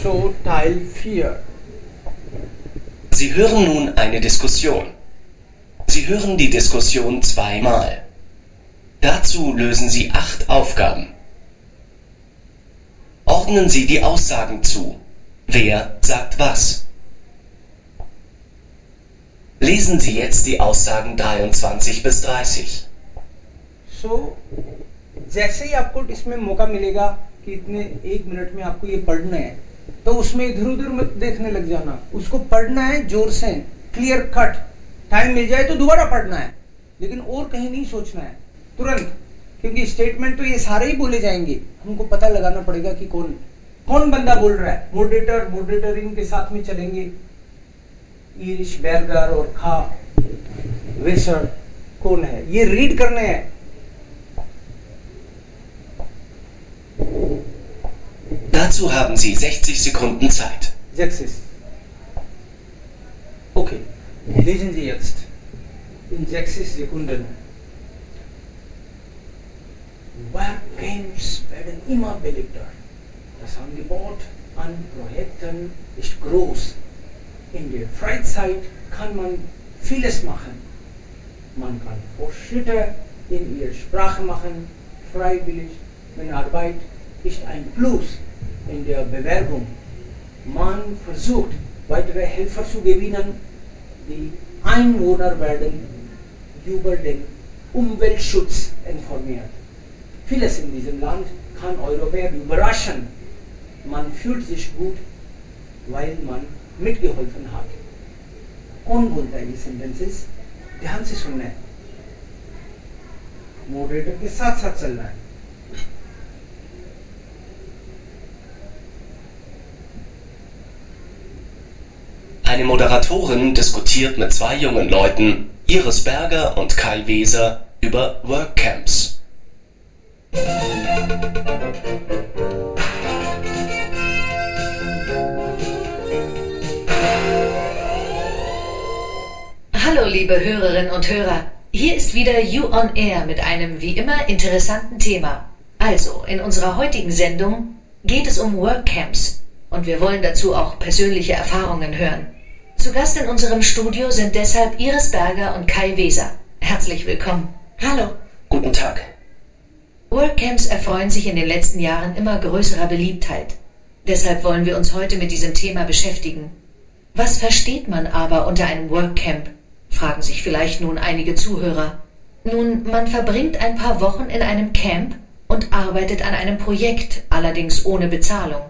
So Teil 4. Sie hören nun eine Diskussion. Sie hören die Diskussion zweimal. Dazu lösen Sie 8 Aufgaben. Ordnen Sie die Aussagen zu. Wer sagt was? Lesen Sie jetzt die Aussagen 23 bis 30. So जैसे ही आपको इसमें मौका मिलेगा कि इतने 1 minute में आपको ये पढ़ना है, तो उसमें इधर उधर मत देखने लग जाना, उसको पढ़ना है जोर से, क्लियर कट। टाइम मिल जाए तो दोबारा पढ़ना है, लेकिन और कहीं नहीं सोचना है तुरंत, क्योंकि स्टेटमेंट तो ये सारे ही बोले जाएंगे। हमको पता लगाना पड़ेगा कि कौन कौन बंदा बोल रहा है। मॉडरेटर मॉडरेटरिंग के साथ में चलेंगे, ईरिश बेरगर और खा वेसर कौन है, ये रीड करने हैं। Dazu haben Sie 60 Sekunden Zeit. 60. Okay, lesen Sie jetzt in 60 Sekunden. Workcamps werden immer beliebter. Das Angebot an Projekten ist groß. In der Freizeit kann man vieles machen. Man kann Fortschritte in ihrer Sprache machen, freiwillig. Meine Arbeit ist ein Plus in der Bewerbung. Man versucht, weitere Helfer zu gewinnen. Die Einwohner werden über den Umweltschutz informiert. Vieles in diesem Land kann Europäer überraschen. Man fühlt sich gut, weil man mitgeholfen hat. कौन बोलता है ये sentences? ध्यान से सुनना है, moderator के साथ साथ चलना है। Eine Moderatorin diskutiert mit 2 jungen Leuten, Iris Berger und Kai Weser, über Workcamps. Hallo liebe Hörerinnen und Hörer, hier ist wieder You on Air mit einem wie immer interessanten Thema. Also, in unserer heutigen Sendung geht es um Workcamps und wir wollen dazu auch persönliche Erfahrungen hören. Zu Gast in unserem Studio sind deshalb Iris Berger und Kai Weser. Herzlich willkommen. Hallo. Guten Tag. Workcamps erfreuen sich in den letzten Jahren immer größerer Beliebtheit. Deshalb wollen wir uns heute mit diesem Thema beschäftigen. Was versteht man aber unter einem Workcamp? Fragen sich vielleicht nun einige Zuhörer. Nun, man verbringt ein paar Wochen in einem Camp und arbeitet an einem Projekt, allerdings ohne Bezahlung.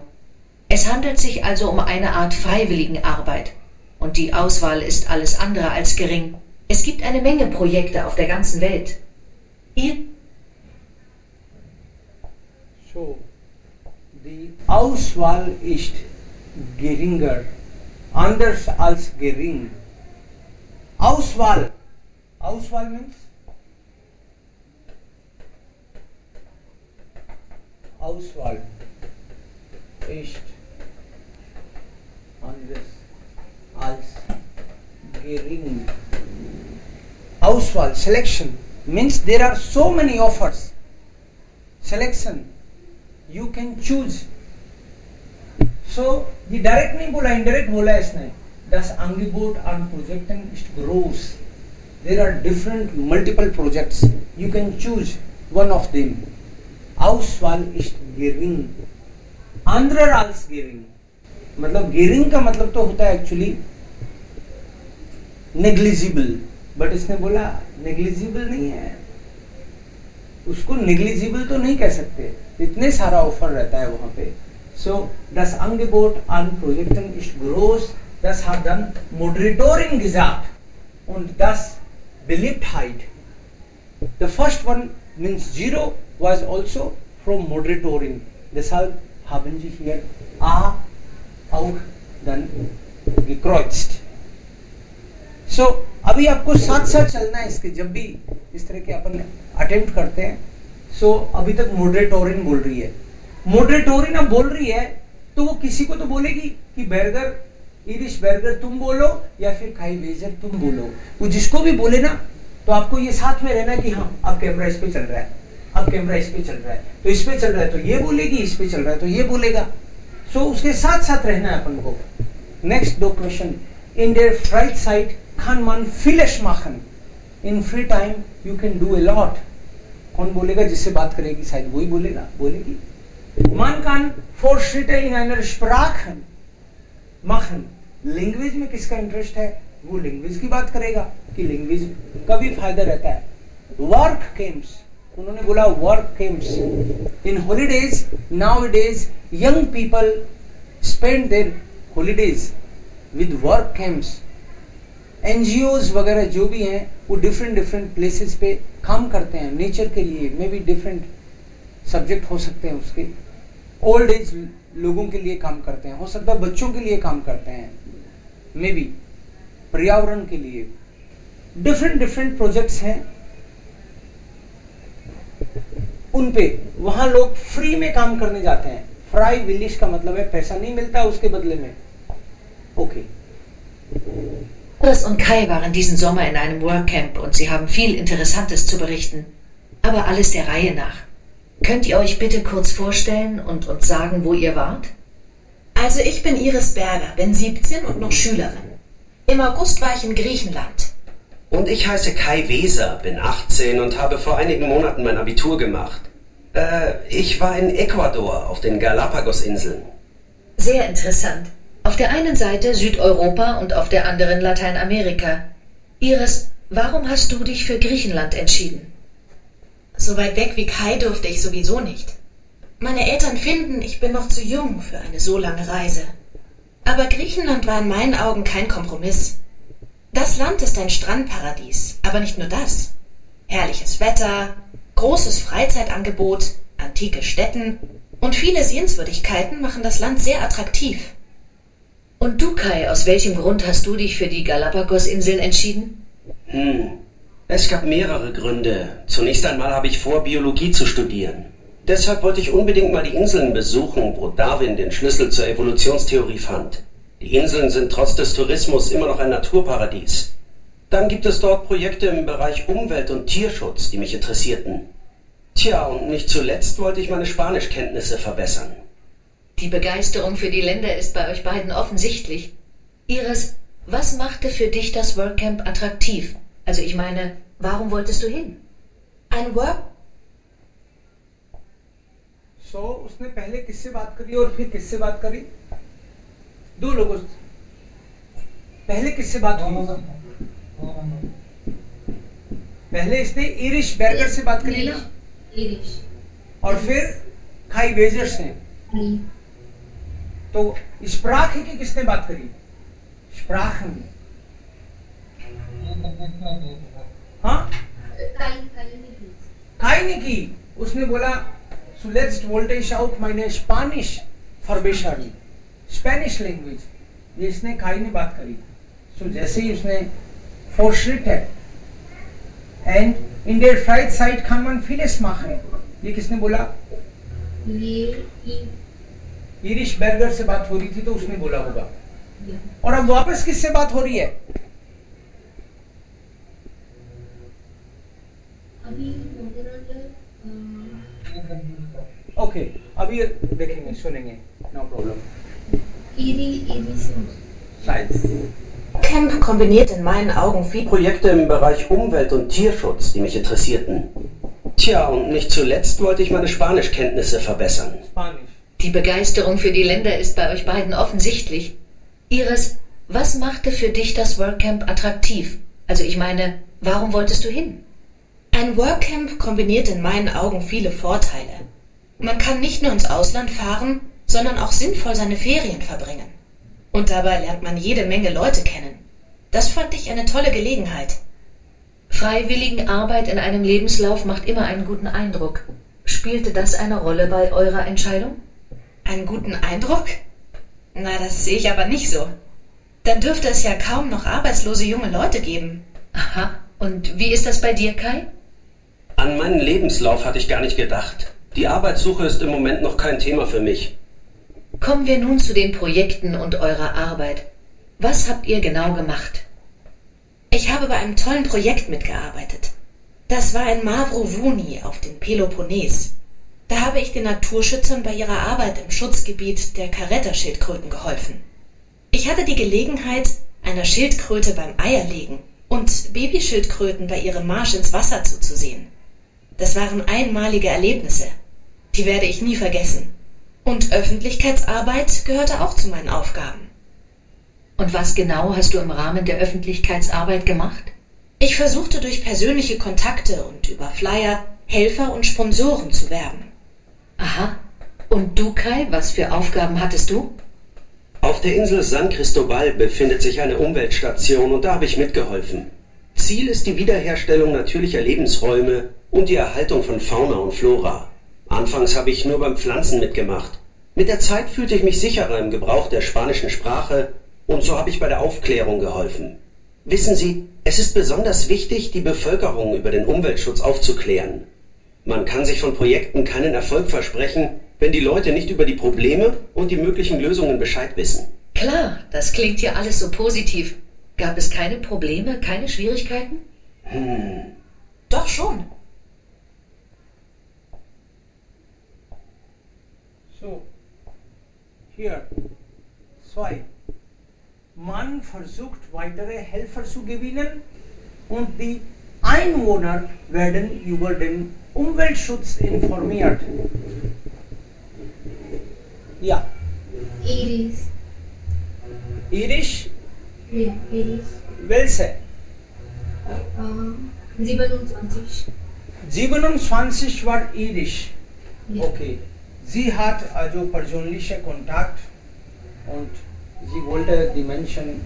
Es handelt sich also um eine Art Freiwilligenarbeit. Und die Auswahl ist alles andere als gering. Es gibt eine Menge Projekte auf der ganzen Welt. So, die Auswahl ist geringer, anders als gering. Auswahl means Auswahl ist anders als gering. Auswahl, selection, means there are so many offers. Selection, you can choose. So, ये direct नहीं बोला, indirect बोला इसने. Das Angebot an Projekten ist groß. There are different multiple projects. You can choose one of them. Auswahl ist gering. Anderer als gering. मतलब gering का मतलब तो होता है एक्चुअली negligible, बट इसने बोला negligible नहीं है, उसको negligible तो नहीं कह सकते, इतने सारा ऑफर रहता है वहां पे. So das Angebot an Projekten ist groß, das hat dann Moderatorin gesagt und das Beliebtheit. The first one means 0 was also from Moderatorin, deshalb haben sie hier A auch dann gekreuzt. So अभी आपको साथ साथ चलना है इसके, जब भी इस तरह के अपन अटेम्प्ट करते हैं. So अभी तक मॉडरेटोरिन बोल रही है. मॉडरेटोरिन अब बोल रही है तो वो किसी को तो बोलेगी कि बेरगर, ईरिश बेरगर तुम बोलो या फिर काई वेजर तुम बोलो. वो जिसको भी बोले ना, तो आपको ये साथ में रहना कि हाँ अब कैमरा इस पे चल रहा है, अब कैमरा इस पे चल रहा है, तो इस पे चल रहा है तो ये बोलेगी, इस पे चल रहा है तो ये बोलेगा. So उसके साथ साथ रहना है अपन को. Next दो question. In der Freizeit kann man vieles machen. In free time you can do a lot. कौन बोलेगा? जिससे बात करेगी शायद वही बोलेगा, बोलेगी. Man kann Fortschritte in einer Sprache machen. Language में किसका इंटरेस्ट है वो लैंग्वेज की बात करेगा कि लैंग्वेज का भी फायदा रहता है. वर्क कैंप्स, उन्होंने बोला work camps. In holidays nowadays young people spend their holidays with work camps. NGOs वगैरह जो भी हैं वो डिफरेंट प्लेसेस पे काम करते हैं नेचर के लिए. मे बी डिफरेंट सब्जेक्ट हो सकते हैं उसके. ओल्ड एज लोगों के लिए काम करते हैं, हो सकता है बच्चों के लिए काम करते हैं, मे बी पर्यावरण के लिए. डिफरेंट प्रोजेक्ट्स हैं उन पे वहां लोग फ्री में काम करने जाते हैं. फ्राई विलिश का मतलब है पैसा नहीं मिलता उसके बदले में. Okay. Iris und Kai waren diesen Sommer in einem Workcamp und sie haben viel Interessantes zu berichten. Aber alles der Reihe nach. Könnt ihr euch bitte kurz vorstellen und uns sagen, wo ihr wart? Also ich bin Iris Berger, bin 17 und noch Schülerin. Im August war ich in Griechenland. Und ich heiße Kai Weser, bin 18 und habe vor einigen Monaten mein Abitur gemacht. Ich war in Ecuador auf den Galapagos-Inseln. Sehr interessant. Auf der einen Seite Südeuropa und auf der anderen Lateinamerika. Iris, warum hast du dich für Griechenland entschieden? So weit weg wie Kai durfte ich sowieso nicht. Meine Eltern finden, ich bin noch zu jung für eine so lange Reise. Aber Griechenland war in meinen Augen kein Kompromiss. Das Land ist ein Strandparadies, aber nicht nur das. Herrliches Wetter, großes Freizeitangebot, antike Stätten und viele Sehenswürdigkeiten machen das Land sehr attraktiv. Und du, Kai, aus welchem Grund hast du dich für die Galapagos-Inseln entschieden? Es gab mehrere Gründe. Zunächst einmal habe ich vor, Biologie zu studieren. Deshalb wollte ich unbedingt mal die Inseln besuchen, wo Darwin den Schlüssel zur Evolutionstheorie fand. Die Inseln sind trotz des Tourismus immer noch ein Naturparadies. Dann gibt es dort Projekte im Bereich Umwelt- und Tierschutz, die mich interessierten. Tja, und nicht zuletzt wollte ich meine Spanischkenntnisse verbessern. Die Begeisterung für die Länder ist bei euch beiden offensichtlich. Iris, was machte für dich das Workcamp attraktiv? Also ich meine, warum wolltest du hin? Ein Work... So, उसने पहले किससे बात करी और फिर किससे बात करी? दो लोगों से. पहले किससे बात हुई? पहले इसने इरिश बर्गर से बात करी ना? इरिश. और फिर खाई वेजर से. तो स्प्राख की किसने बात करी? स्प्राख में. हाँ? खाई नहीं की. उसने बोला zuletzt wollte ich auch meine Spanisch verbessern. Spanish language. ये इसने खाई ने बात करी. So जैसे ही उसने Fortschritt है. And in der Freizeit kann man vieles machen. ये किसने बोला? इरिश बर्गर से बात हो रही थी तो उसने बोला होगा. और अब वापस किससे बात हो रही है? ओके, अभी देखेंगे, सुनेंगे, no problem. Camp kombiniert in meinen Augen viele Projekte im Bereich Umwelt- und Tierschutz, die mich interessierten. Tja, und nicht zuletzt wollte ich meine Spanischkenntnisse verbessern. Spanisch. Die Begeisterung für die Länder ist bei euch beiden offensichtlich. Iris, was machte für dich das Workcamp attraktiv? Also ich meine, warum wolltest du hin? Ein Workcamp kombiniert in meinen Augen viele Vorteile. Man kann nicht nur ins Ausland fahren, sondern auch sinnvoll seine Ferien verbringen. Und dabei lernt man jede Menge Leute kennen. Das fand ich eine tolle Gelegenheit. Freiwilligenarbeit in einem Lebenslauf macht immer einen guten Eindruck. Spielte das eine Rolle bei eurer Entscheidung? Einen guten Eindruck? Na, das sehe ich aber nicht so. Dann dürfte es ja kaum noch arbeitslose junge Leute geben. Aha. Und wie ist das bei dir, Kai? An meinen Lebenslauf hatte ich gar nicht gedacht. Die Arbeitssuche ist im Moment noch kein Thema für mich. Kommen wir nun zu den Projekten und eurer Arbeit. Was habt ihr genau gemacht? Ich habe bei einem tollen Projekt mitgearbeitet. Das war in Mavrovouni auf dem Peloponnes. Da habe ich den Naturschützern bei ihrer Arbeit im Schutzgebiet der Caretta-Schildkröten geholfen. Ich hatte die Gelegenheit, einer Schildkröte beim Eierlegen und Babyschildkröten bei ihrem Marsch ins Wasser zuzusehen. Das waren einmalige Erlebnisse. Die werde ich nie vergessen. Und Öffentlichkeitsarbeit gehörte auch zu meinen Aufgaben. Und was genau hast du im Rahmen der Öffentlichkeitsarbeit gemacht? Ich versuchte durch persönliche Kontakte und über Flyer Helfer und Sponsoren zu werben. Aha. Und du, Kai, was für Aufgaben hattest du? Auf der Insel San Cristobal befindet sich eine Umweltstation und da habe ich mitgeholfen. Ziel ist die Wiederherstellung natürlicher Lebensräume und die Erhaltung von Fauna und Flora. Anfangs habe ich nur beim Pflanzen mitgemacht. Mit der Zeit fühlte ich mich sicherer im Gebrauch der spanischen Sprache und so habe ich bei der Aufklärung geholfen. Wissen Sie, es ist besonders wichtig, die Bevölkerung über den Umweltschutz aufzuklären. Man kann sich von Projekten keinen Erfolg versprechen, wenn die Leute nicht über die Probleme und die möglichen Lösungen Bescheid wissen. Klar, das klingt hier alles so positiv. Gab es keine Probleme, keine Schwierigkeiten? Doch schon. So, hier, 2. Man versucht weitere Helfer zu gewinnen und die Einwohner werden über den Umweltschutz informiert. Ja. Iris. Irisch? Ja, Iris. Welche? 27. 27 war irisch. Ja. Okay. Sie hat also persönlichen Kontakt und sie wollte die Menschen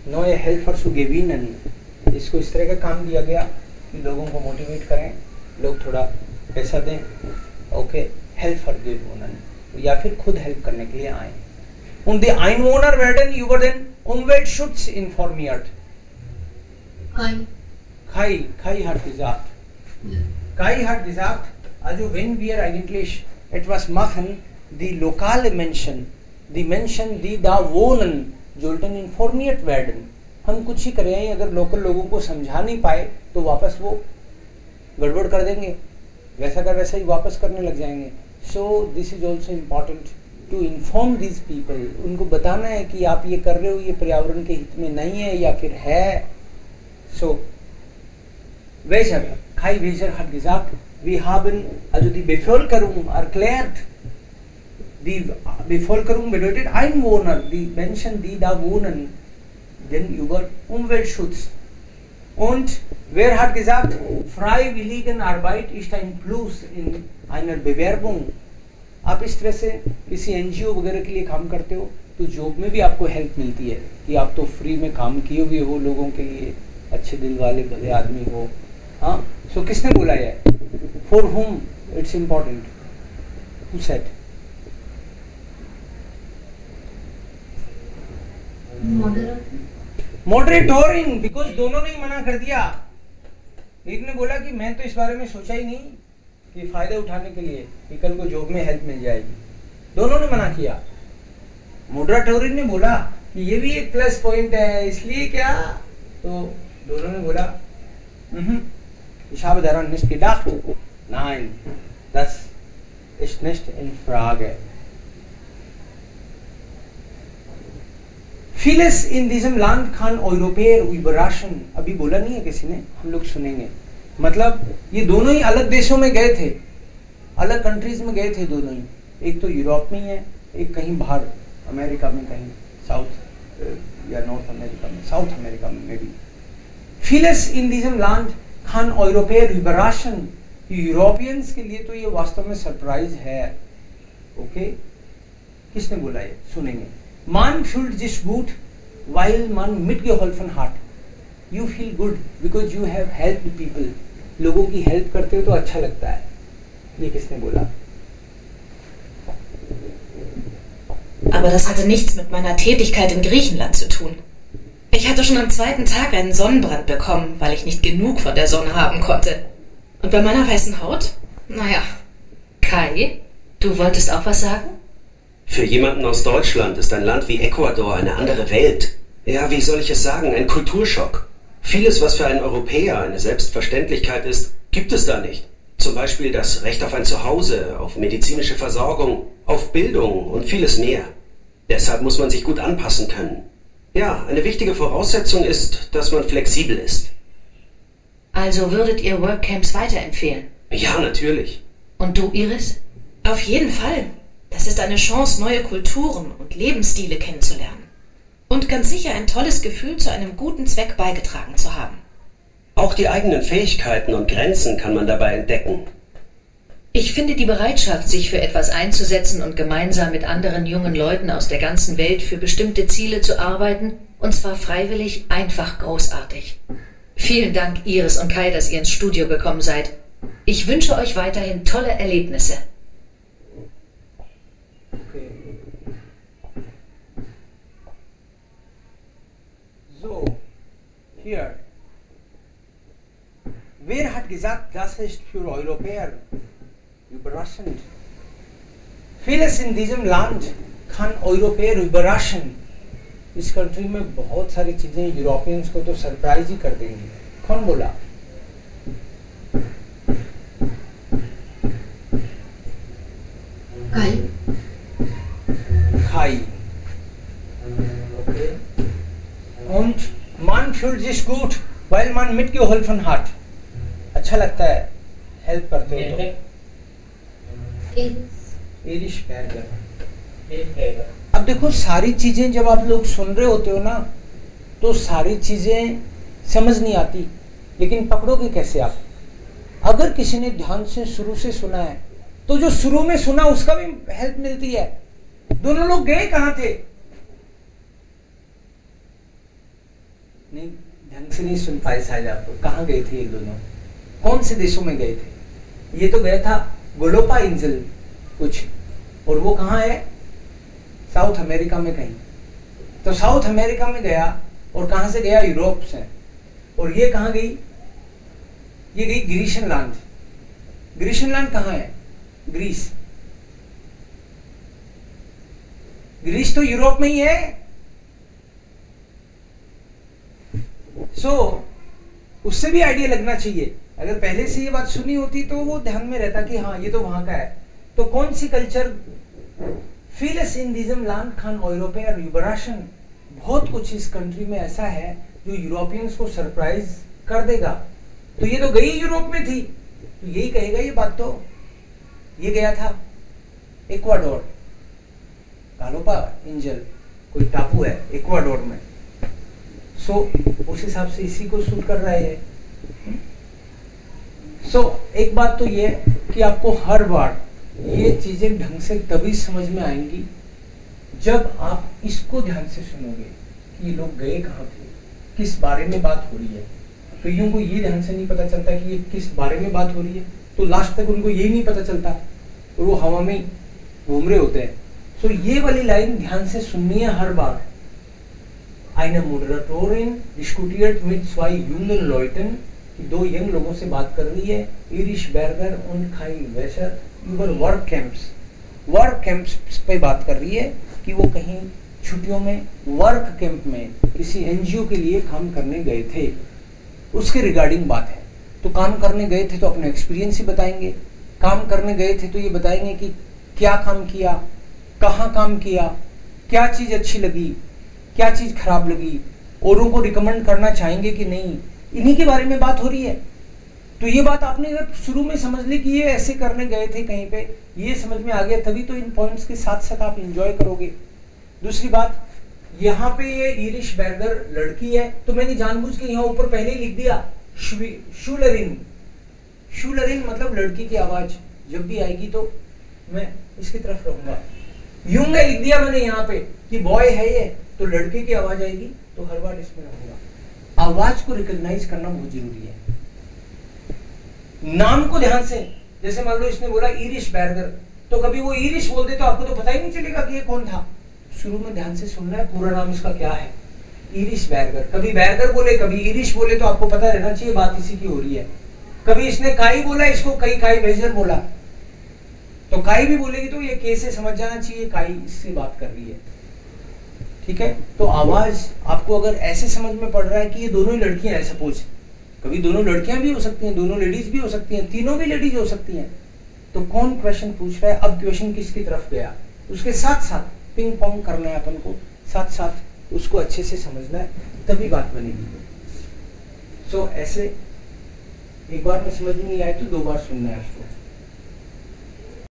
neue Helfer zu gewinnen. इसको इस तरह का काम दिया गया कि लोगों को मोटिवेट करें, लोग थोड़ा पैसा दें, ओके, Helfer gewinnen या फिर खुद हेल्प करने के लिए आए. Und die Einwohner werden über den Umweltschutz informiert. Kai hat gesagt. Ja. Kai hat gesagt, also wenn wir eigentlich etwas machen, die lokale Menschen, die Menschen, die da wohnen, sollten informiert werden. हम कुछ ही करें, अगर local लोगों को समझा नहीं पाए तो वापस वो गड़बड़ कर देंगे, वैसा का वैसा ही वापस करने लग जाएंगे. So this is also important to inform this people. उनको बताना है कि आप ये कर रहे हो, ये पर्यावरण के हित में नहीं है या फिर है. सो welcher Kai Weser hat gesagt, wir haben also die Bevölkerung erklärt. Die Bevölkerung bedeutet Einwohner, die Menschen, die da wohnen, denn über Umweltschutz. Und wer hat gesagt, Freiwilligenarbeit ist ein Plus in einer Bewerbung. आप इस तरह से किसी NGO वगैरह के लिए काम करते हो तो जॉब में भी आपको हेल्प मिलती है कि आप तो फ्री में काम किए हुए हो, लोगों के लिए अच्छे दिल वाले भले आदमी हो. हाँ, सो किसने बोला है? For whom it's important? Who said? Moderatoring, because दोनों ने ही मना कर दिया. एक ने बोला कि मैं तो इस बारे में सोचा ही नहीं कि फायदे उठाने के लिए कि कल को जॉब में हेल्प मिल जाएगी. दोनों ने मना किया. मॉडरेटोरिंग ने बोला कि ये भी एक प्लस पॉइंट है, इसलिए क्या, तो दोनों ने बोला ich habe daran nicht gedacht. Nein, das ist nicht in Frage. Vieles in diesem Land kann Europäer überraschen. अभी बोला नहीं है किसी ने, हम लोग सुनेंगे. मतलब ये दोनों ही अलग देशों में गए थे, अलग कंट्रीज में गए थे दोनों ही. एक तो यूरोप में है, एक कहीं बाहर अमेरिका में, कहीं साउथ या नॉर्थ अमेरिका में, साउथ अमेरिका में भी. Vieles in diesem Land kann Europäer überraschen. Europeans के लिए तो ये वास्तव में सरप्राइज है. ओके, किसने बोला ये? सुनेंगे. Man fühlt sich gut, weil man mitgeholfen hat. You feel good because you have helped people. लोगों की हेल्प करते हो तो अच्छा लगता है. ये किसने बोला? Aber das hatte nichts mit meiner Tätigkeit in Griechenland zu tun. Ich hatte schon am zweiten Tag einen Sonnenbrand bekommen, weil ich nicht genug von der Sonne haben konnte. Und bei meiner weißen Haut? Naja. Kai, du wolltest auch was sagen? Für jemanden aus Deutschland ist ein Land wie Ecuador eine andere Welt. Ja, wie soll ich es sagen? Ein Kulturschock. Vieles, was für einen Europäer eine Selbstverständlichkeit ist, gibt es da nicht. Zum Beispiel das Recht auf ein Zuhause, auf medizinische Versorgung, auf Bildung und vieles mehr. Deshalb muss man sich gut anpassen können. Ja, eine wichtige Voraussetzung ist, dass man flexibel ist. Also würdet ihr Workcamps weiterempfehlen? Ja, natürlich. Und du, Iris? Auf jeden Fall. Das ist eine Chance, neue Kulturen und Lebensstile kennenzulernen. Und ganz sicher ein tolles Gefühl, zu einem guten Zweck beigetragen zu haben. Auch die eigenen Fähigkeiten und Grenzen kann man dabei entdecken. Ich finde die Bereitschaft, sich für etwas einzusetzen und gemeinsam mit anderen jungen Leuten aus der ganzen Welt für bestimmte Ziele zu arbeiten, und zwar freiwillig, einfach großartig. Vielen Dank, Iris und Kai, dass ihr ins Studio gekommen seid. Ich wünsche euch weiterhin tolle Erlebnisse. Okay. So, hier. Wer hat gesagt, das ist für Europäer überraschend? Vieles in diesem Land kann Europäer überraschen. इस country में बहुत सारी चीजें Europeans को तो surprise ही कर देंगी. कौन बोला? Kai. Kai. Okay. Und man fühlt sich gut, weil man mitgeholfen hat. अच्छा लगता है हेल्प करते हो तो. Iris. इरिश बैरगर. अब देखो सारी चीजें जब आप लोग सुन रहे होते हो ना तो सारी चीजें समझ नहीं आती, लेकिन पकड़ोगे कैसे आप? अगर किसी ने ध्यान से शुरू से सुना है तो जो शुरू में सुना उसका भी हेल्प मिलती है. दोनों लोग गए कहां थे? नहीं, ढंग से नहीं सुन पाए शायद आप. कहां गए थे ये दोनों? कौन से देशों में गए थे? ये तो गया था गोलोपा इंजल कुछ, और वो कहां है? साउथ अमेरिका में कहीं. तो साउथ अमेरिका में गया, और कहां से गया? यूरोप से. और ये कहां गई? ये गई ग्रीशनलैंड. ग्रीशनलैंड कहां है? ग्रीस. ग्रीस तो यूरोप में ही है. उससे भी आइडिया लगना चाहिए. अगर पहले से ये बात सुनी होती तो वो ध्यान में रहता कि हाँ ये तो वहां का है. तो कौन सी culture? Vieles in diesem Land kann Europäer überraschen. बहुत कुछ इस कंट्री में ऐसा है जो यूरोपियंस को सरप्राइज कर देगा. तो ये तो गई यूरोप में थी, तो यही कहेगा ये बात. तो ये गया था इक्वाडोर. गालोपा इंजल कोई टापू है इक्वाडोर में. उस हिसाब से इसी को शूट कर रहा है. एक बात तो ये कि आपको हर बार ये चीजें ढंग से तभी समझ में आएंगी जब आप इसको ध्यान से सुनोगे कि ये लोग गए कहाँ थे, किस बारे में बात हो रही है. कईयों को ये ध्यान से नहीं पता चलता कि ये किस बारे में बात हो रही है, तो लास्ट तक उनको यही नहीं पता चलता और वो हवा में घूम रहे होते हैं. ये वाली लाइन ध्यान से सुननी है हर बार. Eine Moderatorin diskutiert mit zwei jungen Leuten, कि दो यंग लोगों से बात कर रही है, इरिश बैरगर और काई वेशर, über work camps. Work camps पे बात कर रही है कि वो कहीं छुट्टियों में वर्क कैंप में किसी एनजीओ के लिए काम करने गए थे, उसके रिगार्डिंग बात है. तो काम करने गए थे तो अपना एक्सपीरियंस ही बताएंगे. काम करने गए थे तो ये बताएंगे कि क्या काम किया, कहाँ काम किया, क्या चीज अच्छी लगी, क्या चीज खराब लगी, औरों को रिकमेंड करना चाहेंगे कि नहीं. इन्हीं के बारे में बात हो रही है. तो ये बात आपने अगर शुरू में समझ ली कि ये ऐसे करने गए थे कहीं पे, ये समझ में आ गया, तभी तो इन पॉइंट्स के साथ साथ आप एंजॉय करोगे. दूसरी बात, यहाँ पे ये इरिश बैरगर लड़की है, तो मैंने जानबूझ के यहाँ ऊपर पहले ही लिख दिया शूलरिन. शूलरिन मतलब लड़की की आवाज. जब भी आएगी तो मैं इसकी तरफ रहूंगा. यूंगे लिख दिया मैंने यहाँ पे कि बॉय है ये, तो लड़के की आवाज आएगी तो हर बार इसमें रहूंगा. आवाज को रिकॉग्नाइज करना बहुत जरूरी है. नाम को ध्यान से, जैसे मान लो इसने बोला इरिश बैरगर, तो कभी वो इरिश बोल दे तो आपको तो पता ही नहीं चलेगा कि ये कौन था. शुरू में ध्यान से सुनना है पूरा नाम इसका क्या है. इरिश बैरगर. कभी बैरगर बोले कभी इरिश बोले तो आपको पता रहना चाहिए बात इसी की हो रही है. कभी इसने काई बोला, इसको कई काई वेजर बोला, तो काई भी बोलेगी तो ये के से समझ जाना चाहिए काई इससे बात कर रही है. ठीक है. तो आवाज आपको अगर ऐसे समझ में पड़ रहा है कि ये दोनों ही लड़कियां हैं, सपोज कभी दोनों लड़कियां भी हो सकती हैं, दोनों लेडीज भी हो सकती हैं, तीनों भी लेडीज हो सकती हैं। तो कौन क्वेश्चन पूछ रहा है, अब क्वेश्चन किसकी तरफ गया, उसके साथ साथ पिंग पोंग करना है अपन को, साथ साथ उसको अच्छे से समझना है, तभी बात बनेगी। सो ऐसे एक बार में समझ में नहीं आए तो 2 बार सुनना है उसको।